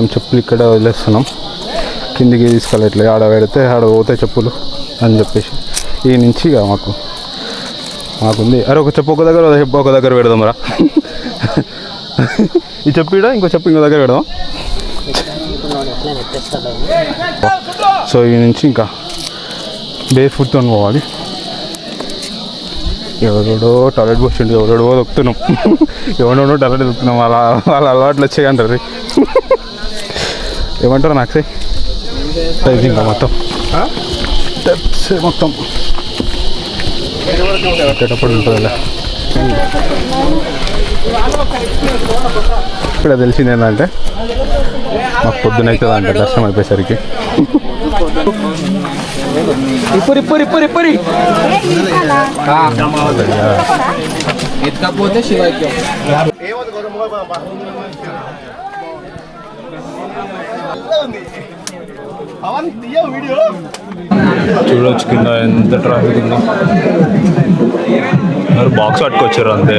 మొత్తం చెప్పులు ఇక్కడ వదిలేస్తున్నాం. కిందికి తీసుకెళ్ళట్లేదు, ఆడ పెడితే ఆడ పోతాయి చెప్పులు అని చెప్పేసి ఈ నుంచి ఇక మాకుంది. అరే ఒక చెప్పు ఒక దగ్గర పెడదాం రా. ఈ చెప్పు ఇడ ఇంకో చెప్పు ఇంకో దగ్గర పెడదాం. సో ఈ నుంచి ఇంకా బేర్ ఫుడ్తో పోవాలి. ఎవడో టాయిలెట్ పోసిండు, ఎవడో దొక్కుతున్నాం, ఎవడో టాయిలెట్ దొక్కుతున్నాం. వాళ్ళ అలవాట్లు వచ్చాయి అంటారు. ఏమంటారు నాకు ఇంకా మొత్తం స్టెప్స్ మొత్తం కట్టేటప్పుడు ఉంటుంది. ఇక్కడ తెలిసింది ఏంటంటే మాకు పొద్దున అవుతుంది అంటే దర్శనం అయిపోయేసరికి. చూడొచ్చు కింద ఎంత ట్రాఫిక్ ఉందో. మరి బాక్స్ పట్టుకొచ్చారు అంతే.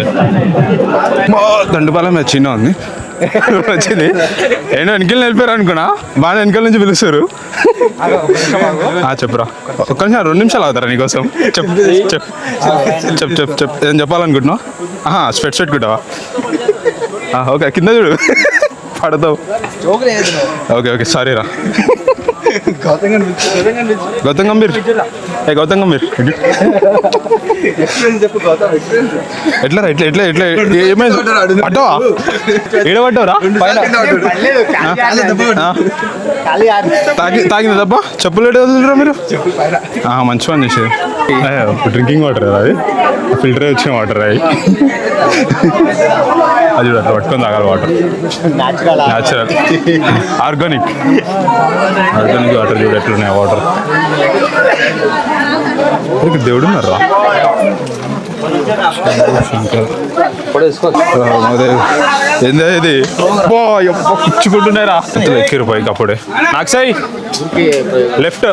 దండుపాలెం చిన్న ఉంది వచ్చింది. ఏంటో వెనకాల వెళ్ళిపోయారు అనుకున్నా, బాగా వెనకాల నుంచి పిలుస్తారు. చెప్పురా ఒక్క నిమిషం, 2 నిమిషాలు అవుతారా నీకోసం? చెప్పు ఏం చెప్పాలనుకుంటున్నావు? స్పెట్స్ పెట్టుకుంటావా? ఓకే కింద చూడు పడతావు. ఓకే సారీ రా. గౌతమ్ గంభీర్ ఎట్లా ఏమైంది? పట్టవా ఏడ పట్టవరా? తాగింది తప్ప చెప్పులు ఎట వదులురా మీరు? మంచి పని చేసేది. డ్రింకింగ్ వాటర్ అది, ఫిల్టర్ వచ్చిన వాటర్ అది చూడ అట్లా పట్టుకొని తాగాలి. వాటర్ న్యాచురల్ ఆర్గానిక్ వాటర్ చూడ ఎట్లున్నాయి వాటర్. దేవుడు ఉన్నారా? ఏందా ఇది? పుచ్చుకుంటున్నారా? ఎక్కిరు పైకి అప్పుడే. అక్షయ్ లెఫ్ట్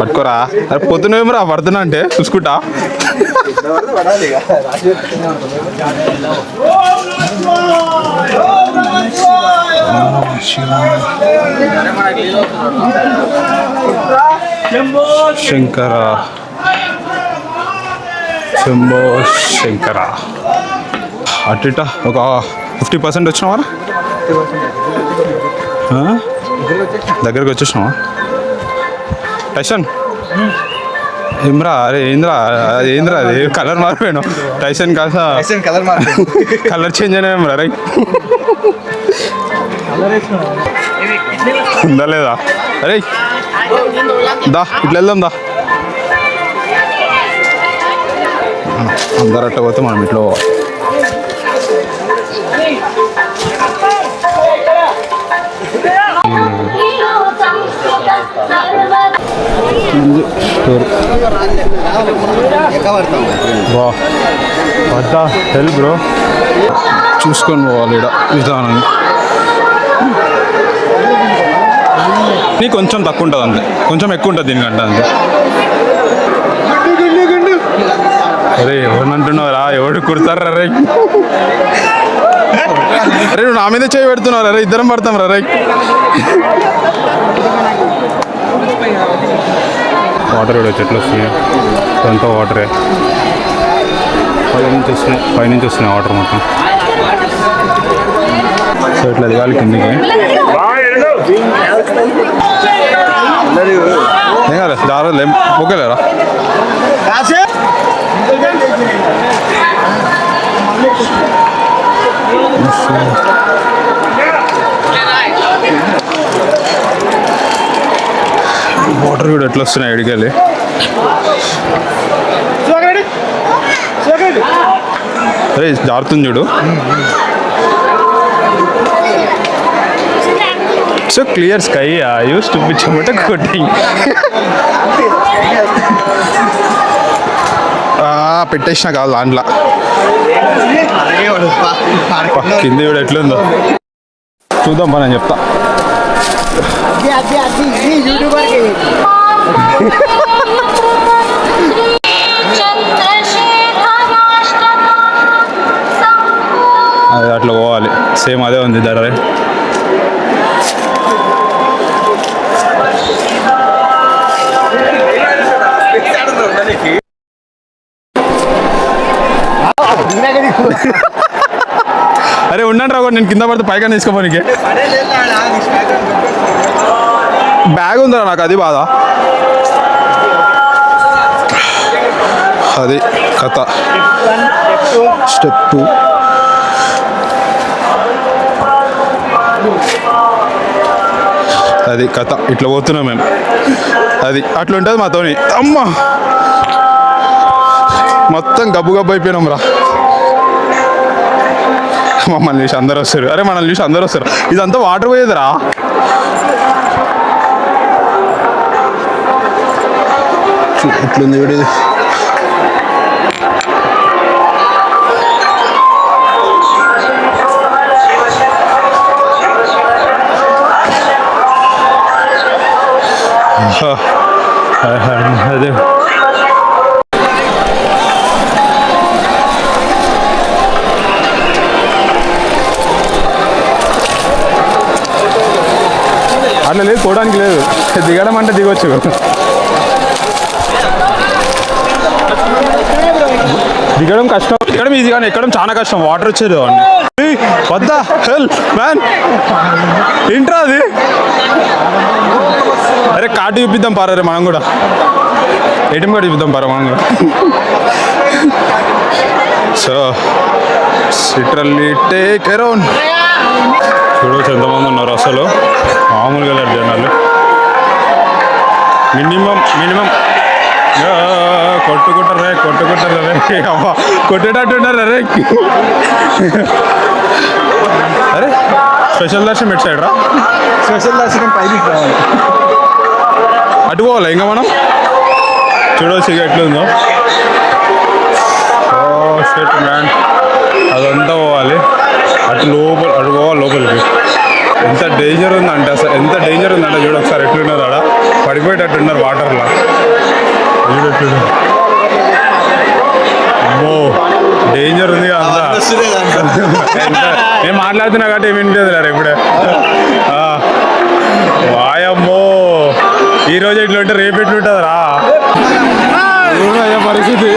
పట్టుకోరా. అరే పొద్దునేమరా పడుతున్నా అంటే చూసుకుంటా. శంకర శంభో శంకర. అట్ట ఒక 50% వచ్చినావా? దగ్గరకు వచ్చేసినావా? టైసన్ ఏమ్రా? అరే ఏంద్రా అది colour మారిపోయాను. Tyson Kasa colour change అయినా రైట్ ఉందా లేదా? అరే దా ఇట్లా వెళ్దాం దా. అందరు అట్ట పోతే మనం ఇట్లా పోవాలి. వద్దా హెల్ బ్రో, చూసుకొని పోవాలి ఇక్కడ విధానంగా. నీకు కొంచెం తక్కువ ఉంటుంది అంతే, కొంచెం ఎక్కువ ఉంటుంది దీనికంటే అంతే. అరే ఎవరిని అంటున్నావురా? ఎవరు కుడతారా? రే అరే నువ్వు నా మీద చేయి పెడుతున్నావు రా. ఇద్దరం పడతాం రా. వాటర్ కూడా చెట్లు వస్తున్నాయి, అంతా వాటరే. పైనుంచి వస్తున్నాయి వాటర్ మొత్తం. సో ఇట్లా దిగాలి కిందికి. ఏం కాదు దారాలు ఓకేలేరా? వాటర్ కూడా ఎట్లా వస్తున్నాయి అడిగాలి. అరే జారుతుంది చూడు. So clear sky use to be చెమట కొట్టి పెట్టేసిన కాదు దాంట్లో. కింది కూడా ఎట్లుందో చూద్దాం పని అని చెప్తా. సేమ్ అదే ఉంది ధర. అరే ఉండండి రావు, నేను కింద పడితే పైగా తీసుకోపోనికి. బ్యాగ్ ఉందా నాకు, అది బాధ. అది కథ. స్టెప్ 2 అది కథ. ఇట్లా పోతున్నాం మేము. అది అట్లా ఉంటుంది మాతోని. అమ్మ మొత్తం గబ్బు గబ్బు అయిపోయినాం రా. మమ్మల్ని చూసి అందరు వస్తారు. అరే మనల్ని చూసి అందరు వస్తారు. ఇదంతా వాటర్ పోయేదిరా. ఎట్లుంది చూడు ఇది. అదే అట్లా లేదు, పోవడానికి లేదు. దిగడం అంటే దిగొచ్చు. దిగడం కష్టం, ఎక్కడం ఈజీ కానీ ఎక్కడం చాలా కష్టం. వాటర్ వచ్చేది వద్దా. హెల్ మ్యాన్ ఏంట్రా అది. అరే కార్డు చూపిద్దాం పారా. రే మనం కూడా ఏటీఎం కార్డు చూపిద్దాం పారా మనం కూడా. So literally take around. చూడవచ్చు ఎంతమంది ఉన్నారు అసలు. మామూలుగా లేరు జనాలు. మినిమం కొట్టుకుంటారు అవ్వ, కొట్టేటట్టున్నారు. అరే స్పెషల్ దర్శనం ఎటు సైడ్ రా? స్పెషల్ దర్శనం పైకి రావాలి. అటు పోవాలి ఇంకా మనం. చూడవచ్చు ఇక ఎట్లుందో. షిట్ మ్యాన్, అదంతా పోవాలి. అటు పోవాలి లోపలికి. ఎంత డేంజర్ ఉందంటే అసలు, ఎంత డేంజర్ ఉందంటే చూడు ఒకసారి ఎట్లున్నారు. ఆడ పడిపోయేటట్టున్నారు వాటర్లో. చూడట్లేదు. అమ్మో డేంజర్ ఉంది అంతా. నేను మాట్లాడుతున్నా కాబట్టి ఏమి వింటలేదు రా ఇప్పుడే. వాయమ్మో ఈరోజు ఇట్లుంటే రేపు ఎట్లుంటుంది రా పరిస్థితి.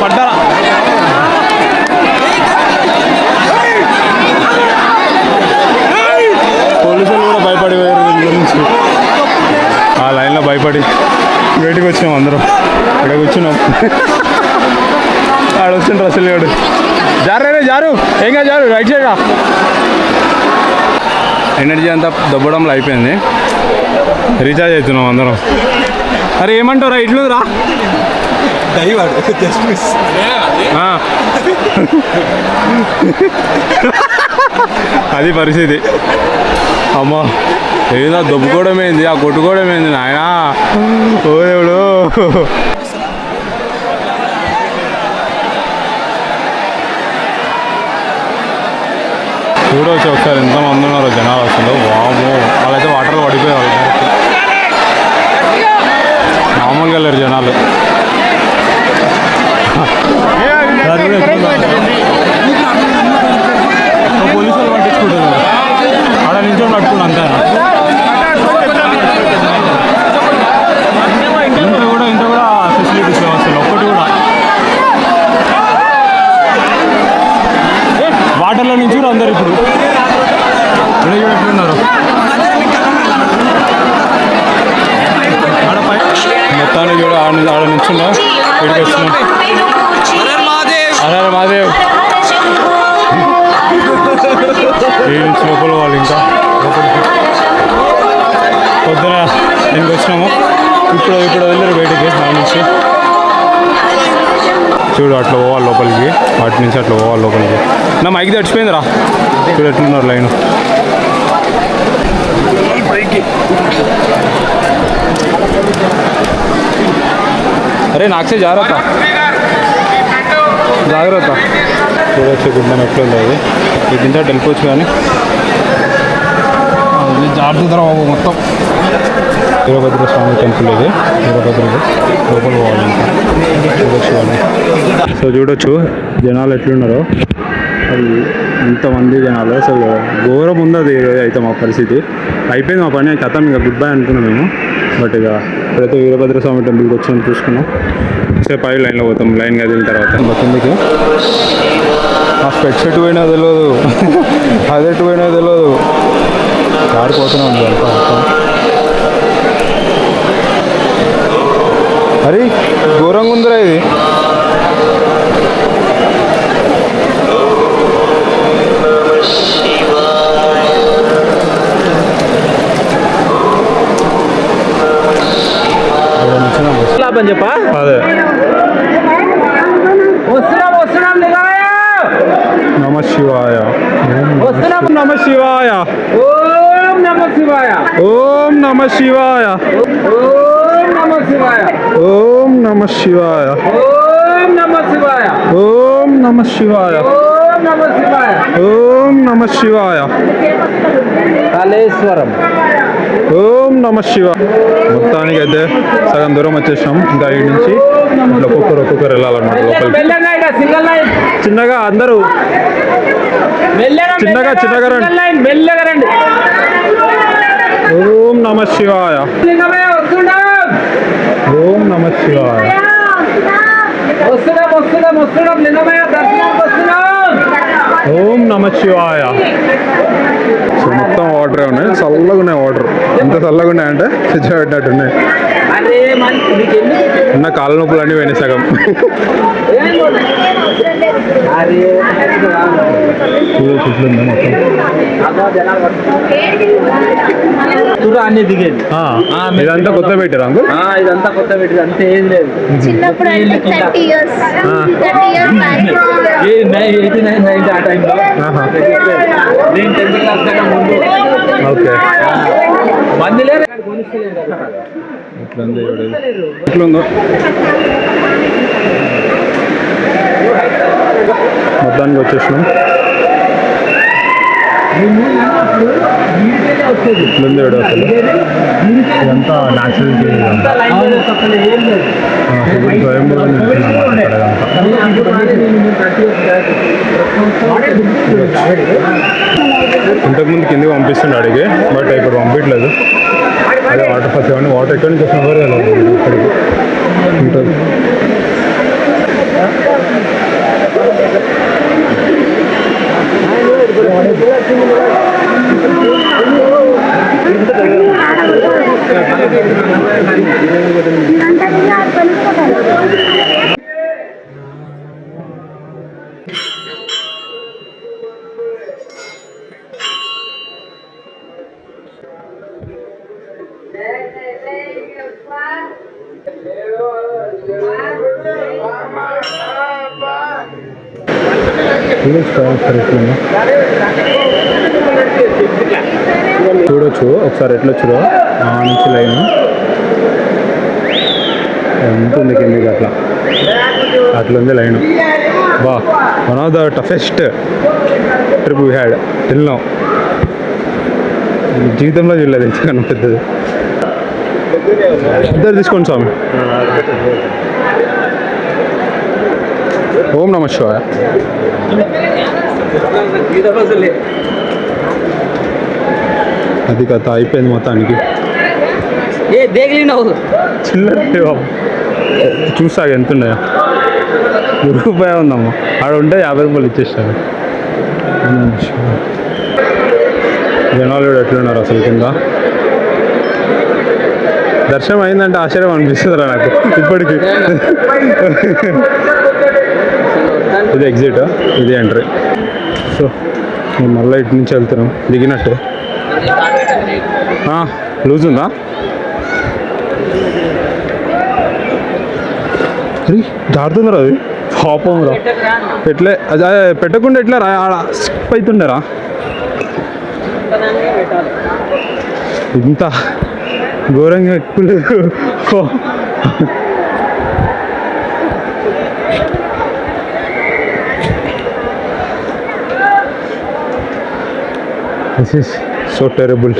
పడ్డారా పోలీసులు కూడా భయపడి పోయారు దీని గురించి. ఆ లైన్లో భయపడి బయటికి వచ్చినాం అందరం. ఇక్కడ కూర్చున్నాం. ఆడ వచ్చిండ్రు అసలు గాడు. జారు ఏంగా జారు రైట్ సైడ్. ఎనర్జీ అంతా దొబ్బడంలో అయిపోయింది. రీఛార్జ్ అవుతున్నాం అందరం. అరే ఏమంటావు రా ఇట్లు రా. అది పరిస్థితి. అమ్మా ఏదో దొబ్బుకోవడం ఏంది, ఆ కొట్టుకోవడం ఏంది నాయనా. ఓ దేవుడు. చూడవచ్చు ఒకసారి ఎంతమంది ఉన్నారో జనాలు అసలు. వాము వాళ్ళైతే వాటర్లో పడిపోయేవాళ్ళు. మామూలుగా లేరు జనాలు. పోలీసులు పట్టించుకుంటున్నారు. ఆడ నుంచి పట్టుకున్నా అంతే. ఇంత కూడా ఫెసిలిటీస్ అసలు ఒక్కటి కూడా. వాటర్లో నుంచి కూడా అందరు ఇప్పుడు ఎట్లున్నారు. మొత్తాన్ని కూడా ఆడ నుంచున్నా. ఇక్కడికి వచ్చినాం. అరే మాదేవ్ ఈ నుంచి లోపల వాళ్ళు ఇంకా లోపలికి పొద్దున దీనికి వచ్చినాము. ఇప్పుడు వెళ్ళారు బయటికి నా నుంచి. చూడు అట్లా పోవాలి లోపలికి, వాటి నుంచి అట్లా పోవాలి లోపలికి. నా మైక్ తడిచిపోయిందిరా. చూడు ఎట్లున్నారు లైన్. అరే నాకే జాగ్రత్త చూడవచ్చు. గుండం ఎట్లుంది అది. ఈ దించా వెళ్ళిపోవచ్చు కానీ జాగ్రత్త బాబు మొత్తం. వీరభద్ర స్వామి టెంపుల్ ఇది. వీరభద్రుడు లోపల పోవాలి ఇంకా చూడొచ్చు వాళ్ళు. సో చూడొచ్చు జనాలు ఎట్లున్నారో. అది ఇంతమంది జనాలు అసలు ఘోరం ఉంది. అది అయితే మా పరిస్థితి అయిపోయింది. మా పని కథం ఇంకా గుడ్ బై అనుకున్నాం మేము. బట్ ఇక ఇప్పుడైతే వీరభద్ర స్వామి టెంపుల్కి వచ్చాము చూసుకున్నాం. సేపు అవి లైన్లో పోతాం. లైన్గా వెళ్ళిన తర్వాత కిందకి ఆ స్పెట్స్ ఎటు పోయినా తెలియదు, అది ఎటు పోయినా తెలియదు. ఆడిపోతూనే ఉంది అంతా మొత్తం. అరే ఘోరంగా ఉందిరా ఇది. చెప్పా అదే వస్తున్నాం నమ శివాయ, నమ శివాయ, ఓం నమ శివాయ, ఓం నమ శివాయ, ఓం నమ శివాయ, ఓం నమ శివాయ, ఓం నమ శివాయ, ఓం నమ శివాయ, ఓం నమ శివాయ, ఓం నమ శివాయ, కాళేశ్వరం, ఓం నమ శివాయ. మొత్తానికి అయితే సగం దూరం వచ్చేసాం. ఇంకా ఈ నుంచి ఇట్లా ఒక్కొక్కరు వెళ్ళాలన్నమాట లోపలికి. చిన్నగా అందరూ చిన్నగా రండి. ఓం నమ శివాయ, ఓం నమ శివాయ, ఓం నమ శివాయ. సో మొత్తం వాటరే ఉన్నాయి. చల్లగా ఉన్నాయి వాటర్. ఎంత చల్లగా ఉన్నాయంటే ఫ్రిడ్జ్ పెట్టినట్టు ఉన్నాయి. ఉన్న కాళ్ళ నొప్పులు అన్నీ పోయినాయి సగం. చెట్లుందా మొత్తం అన్ని దిగేది. ఇదంతా కొత్త పెట్టారు అంకుల్. ఇదంతా కొత్త పెట్టేది. అంతే ఏం లేదు. చిన్నప్పుడు అంటే 30 years బ్యాక్. 89, 90 ఆ టైంలో నేను 10th క్లాస్ కన్నా ముందు. ఓకే మంది లేదు. ఎట్లుందో మొత్తానికి వచ్చేసినాం. ఇట్లుంది వీడియో అసలు. ఇదంతా న్యాచురల్ స్వయంభూగా ఇంతకుముందు కిందకి పంపిస్తుండే అడిగి, బట్ ఇప్పుడు పంపించలేదు. అదే వాటర్ ఫస్ట్ కానీ వాటర్ ఎక్కడి నుంచి వచ్చిన ఎవరు వెళ్ళాలి ఇక్కడికి ఉంటుంది. చూడొచ్చు ఒకసారి ఎట్లా వచ్చురో ఆ నుంచి లైన్ ఉంటుంది కిందికి. అట్లా ఉంది లైన్. బా one of the toughest trip we had till now. జీవితంలో చూడలేదు ఇంతకన్నా పెద్దది. ఇద్దరు తీసుకోండి స్వామి. ఓం నమ శివాయ. అది కథ అయిపోయింది మొత్తానికి. చిల్లర చూసాక ఎంత ఉన్నాయో. రూపాయి ఉందమ్మా. ఆడ ఉంటే 50 రూపాయలు ఇచ్చేస్తారు. జనాలు కూడా ఎట్లున్నారు అసలు కింద. దర్శనం అయిందంటే ఆశ్చర్యం అనిపిస్తుందిరా నాకు ఇప్పటికి. ఇది ఎగ్జిట్, ఇది ఎంట్రీ. సో మేము మళ్ళీ ఇటు నుంచి వెళ్తున్నాం. దిగినట్టు లూజ్ ఉందా? అరే జారుతుందిరా అది. పాపం రా. ఎట్లే అది పెట్టకుండా ఎట్లా రా స్కిప్ అవుతుండరా. ఇంత ఘోరంగా ఎక్కులేదు. This is so terrible.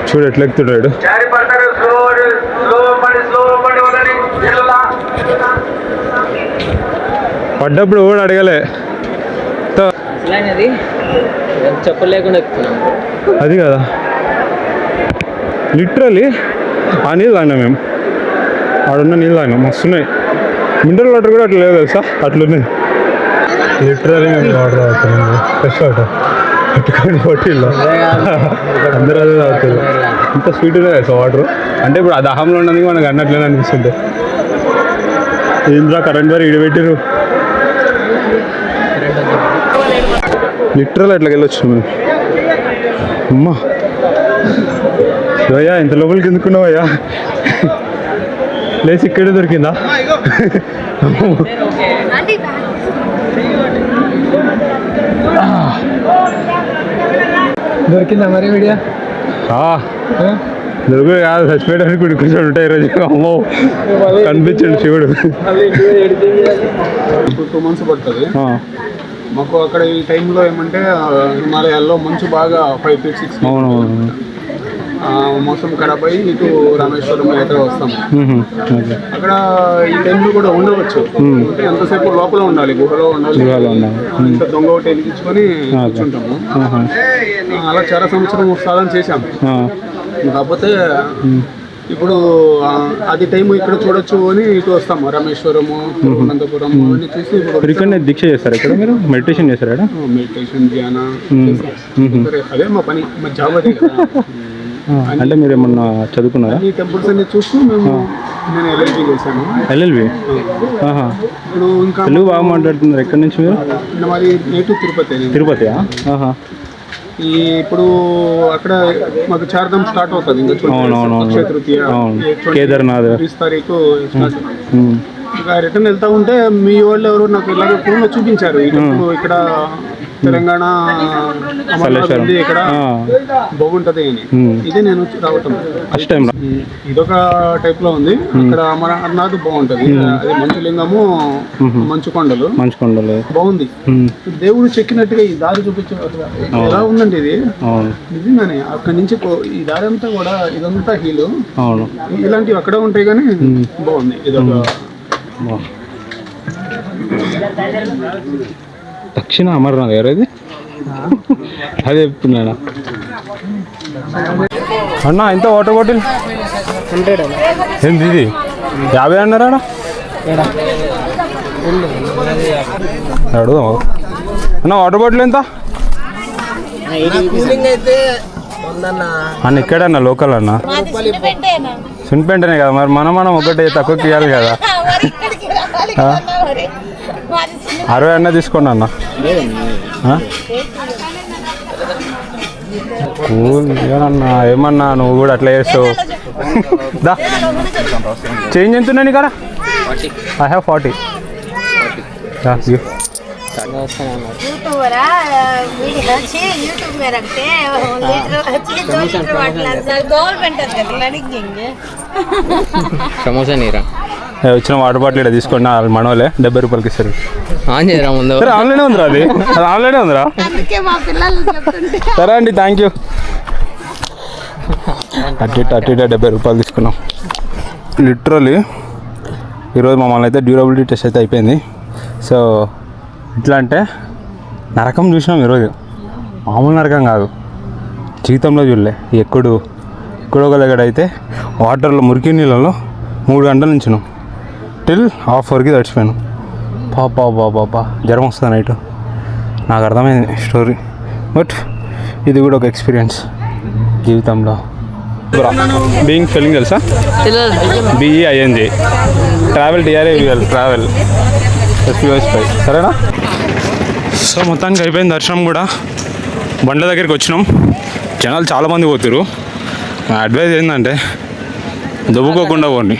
చూడు ఎట్లా ఎక్కుతున్నాడు. పడ్డప్పుడు కూడా అడగలే అది చెప్పలేకుండా ఎక్కుతున్నాం. అది కదా లిటరలీ ఆ నీళ్ళు తాగినాం మేము. ఆడున్న నీళ్ళు తాగినాం మస్తున్నాయి. మినరల్ వాటర్ కూడా అట్లా లేదు తెలుసా, అట్లున్నాయి. లిటరలీ మేము వాటర్ తాగుతున్నాం, ఫ్రెష్ వాటర్ పెట్టుకొని బాటిల్లో. అందరూ అదే తాగుతారు. ఇంత స్వీట్ ఉన్నాయి తెలుసా వాటర్. అంటే ఇప్పుడు ఆ దాహంలో ఉన్నందుకు మనకు అన్నట్లేనే అనిపిస్తుంది. ఏంద్రా కరెంట్ వారు ఇడబెట్టారు. లిటరల్ అట్లా వెళ్ళొచ్చు మేము. అమ్మా అయ్యా ఇంత లోపలికి ఎందుకున్నావయ్యా? లేచి ఇక్కడే దొరికిందా? దొరికిందా మరి వీడియో? దొరుకుడు కాదు, చచ్చిపోయడానికి కూడా కూర్చొని ఉంటాయి ఈరోజు. అమ్మో కనిపించండి శివుడు. 2 months పడుతుంది మాకు. అక్కడ ఈ టైంలో ఏమంటే హిమాలయాల్లో మంచు బాగా 5 to 6 అవునవును. మోసం కడపై ఇటు రామేశ్వరం ఎక్కడ వస్తాం. అక్కడ ఈ టైంలో కూడా ఉండవచ్చు. అంటే ఎంతసేపు లోపల ఉండాలి, గుహలో ఉండాలి. ఇంకా దొంగ ఒకటి వెలిగించుకొని కూర్చుంటాము. అలా చాలా సంవత్సరం సాధన చేశాము. కాకపోతే ఇప్పుడు అది టైం ఇక్కడ చూడొచ్చు అని ఇటు వస్తాము. రామేశ్వరము, అనంతపురం అన్ని చూసి ఇక్కడనే దీక్ష చేస్తారు. ఇక్కడ మీరు మెడిటేషన్ చేస్తారా? మెడిటేషన్, ధ్యాన, అదే మా పని, మా జాబ్ అదే కదా. అంటే మీరు ఏమన్నా చదువుకున్నారా? ఈ టెంపుల్స్ అన్ని చూస్తూ నేను ఎల్ఎల్బి చేశాను. ఎల్ఎల్బి? ఇప్పుడు ఇంకా తెలుగు బాగా మాట్లాడుతున్నారు. ఎక్కడి నుంచి మీరు? మాది నేటివ్ తిరుపతి. తిరుపతి? ఇప్పుడు అక్కడ మాకు చార్ధాం స్టార్ట్ అవుతుంది. ఇంకా తృతీయ, కేదార్నాథ్ 30 తారీఖు స్టార్ట్. ఇంకా రిటర్న్ వెళ్తా ఉంటే మీ వాళ్ళు ఎవరు నాకు ఇలాగ ఫోన్లో చూపించారు. ఈ టెంపుల్ ఇక్కడ తెలంగాణ అమర్నాథ్ ఇక్కడ బాగుంటది అని. ఇదే నేను రావటం ఫస్ట్ టైం. ఇదొక టైప్ లో ఉంది. అక్కడ అమర్నాథ్ బాగుంటది. అది మంచులింగము, మంచు కొండలు బాగుంది. దేవుడు చెక్కినట్టుగా ఈ దారి చూపించారు. ఎలా ఉందండి ఇది నిజంగానే. అక్కడి నుంచి ఈ దారి అంతా కూడా ఇదంతా హీలు. ఇలాంటివి అక్కడ ఉంటాయి కానీ బాగుంది. ఇదొక దక్షిణ అమర్నాథ్ గారు ఇది. అదే చెప్తున్నాను అన్న. ఎంత వాటర్ బాటిల్? 100 ఏంది ఇది? 50 అన్నారా? అడుగుదాం అన్న. వాటర్ బాటిల్ ఎంత అన్న? ఇక్కడన్నా లోకల్ అన్న? సున్నిపెంటనే కదా. మరి మనం ఒకటే తక్కువకి ఇవ్వాలి కదా. 60 అన్న తీసుకోండి అన్న. కూల్ ఏమన్నా ఏమన్నా నువ్వు కూడా అట్లా చేస్తావు. దా చేంజ్ ఎంత ఉన్నాయి కదా? I have 40. సమోసా నీరా వచ్చిన వాటర్ బాటిల్ ఇక్కడ తీసుకోండి. మనోలే 70 రూపాయలకి ఇస్తారు. సరే ఆన్లైనే ఉందిరా? అది ఆన్లైనే ఉందిరా? సరే అండి, థ్యాంక్ యూ. అటు 70 రూపాయలు తీసుకున్నాం. లిటరలీ ఈరోజు మమ్మల్ని అయితే డ్యూరబిలిటీ టెస్ట్ అయితే అయిపోయింది. సో ఎట్లా అంటే నరకం చూసినాం ఈరోజు. మామూలు నరకం కాదు, జీవితంలో చూడలే. ఎక్కడో ఒక దగ్గర అయితే వాటర్లో మురికి నీళ్ళలో 3 గంటల నుంచినాం. టిల్ 1/2 తడిచిపోయాను. పాపా జ్వరం వస్తుంది నైట్. నాకు అర్థమైంది స్టోరీ. బట్ ఇది కూడా ఒక ఎక్స్పీరియన్స్ జీవితంలో. బీయింగ్ ఫీలింగ్ తెలుసా? BEING travel TRAVEL travel SPY. సరేనా? సో మొత్తానికి అయిపోయింది దర్శనం కూడా. బండ్ల దగ్గరికి వచ్చినాం. జనాలు చాలామంది పోతారు. నా అడ్వైజ్ ఏంటంటే దొబ్బుకోకుండా పోండి,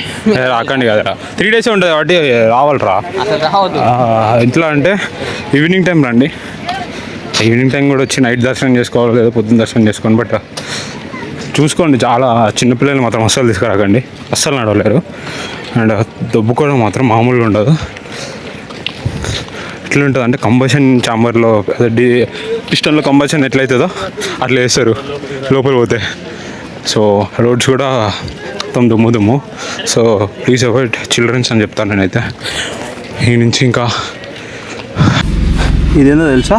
రాకండి కదరా. 3 days ఉంటుంది కాబట్టి రావాలరా. ఎట్లా అంటే ఈవినింగ్ టైం రండి. ఈవినింగ్ టైం కూడా వచ్చి నైట్ దర్శనం చేసుకోవాలి లేదా పొద్దున్న దర్శనం చేసుకోండి. బట్ చూసుకోండి, చాలా చిన్నపిల్లలు మాత్రం అస్సలు తీసుకురాకండి, అస్సలు నడవలేరు. అండ్ దొబ్బుకోవడం మాత్రం మామూలుగా ఉండదు. ఎట్లుంటుంది అంటే కంబషన్ ఛాంబర్లో పిస్టన్లో కంబషన్ ఎట్లయితుందో అట్లా వేస్తారు లోపల పోతే. సో రోడ్స్ కూడా మొత్తం దుమ్ము. సో ప్లీజ్ అవాయిడ్ చిల్డ్రన్స్ అని చెప్తాను నేనైతే. ఈ నుంచి ఇంకా ఇదేందో తెలుసా,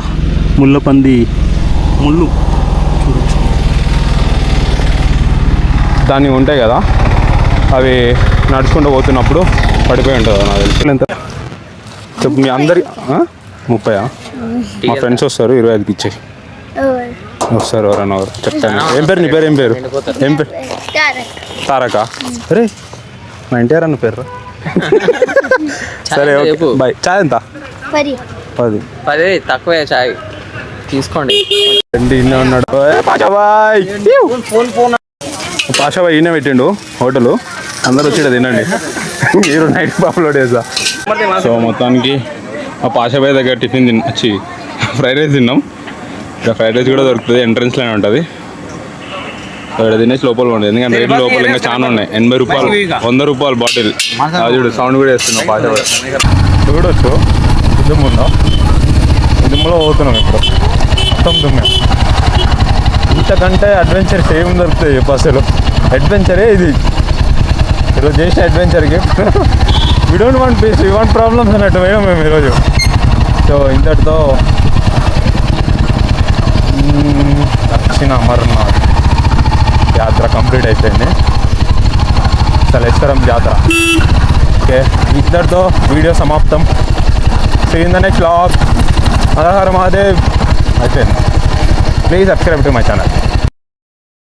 ముళ్ళపంది ముళ్ళు దాన్ని ఉంటాయి కదా, అవి నడుచుకుంటూ పోతున్నప్పుడు పడిపోయి ఉంటుంది నాకు తెలుసు. ఎంత చెప్పు మీ అందరి 30? మా ఫ్రెండ్స్ వస్తారు, 25కి ఇచ్చేయి. వస్తారు ఎవరన్నా ఎవరు చెప్తాను. ఏం పేరు నీ పేరు? ఏం పేరు? ఏం పేరు? తారక. అరే మా ఎన్టీఆర్ అన్న పేరు. సరే ఓకే బాయ్. చాయ్ ఎంత? 10 తక్కువే చాయ్ తీసుకోండి. ఇన్నే ఉన్నాడు పాషాబాయ్. పాషాబాయ్ ఈయన పెట్టిండు హోటల్, అందరు వచ్చి తినండి. మీరు నైట్ అప్లోడ్ చేసా. సో మొత్తానికి మా పాషాబాయ్ దగ్గర టిఫిన్ వచ్చి ఫ్రైడ్ రైస్ తిన్నాం. ఇక్కడ ఫ్రైడ్ రైస్ కూడా దొరుకుతుంది, ఎంట్రన్స్లోనే ఉంటుంది. ఇక్కడ తినేసి లోపల ఉంటుంది, ఎందుకంటే రేట్లు లోపల ఇంకా చాలా ఉన్నాయి. 80 రూపాయలు, 100 రూపాయలు బాటిల్. చూడు సౌండ్ కూడా వేస్తున్నాం పాషాబాయ్. చూడొచ్చు దుమ్ములో పోతున్నాం ఇప్పుడు, మొత్తం దుమ్మే. ఇంతకంటే అడ్వెంచర్స్ ఏమి దొరుకుతాయి చెప్పు అసలు. అడ్వెంచరే ఇది, ఈరోజు చేసిన అడ్వెంచర్కి. We don't want peace, we want problems అన్నట్టు పోయాం మేము ఈరోజు. సో ఇంతటితో దక్షిణ అమర్నాథ్ యాత్ర కంప్లీట్ అయిపోయింది. సలేశ్వరం జాతర. ఓకే, ఇంతటితో వీడియో సమాప్తం. See in the next vlog. Hara Hara Mahadev. అయిపోయింది. Please subscribe to my channel.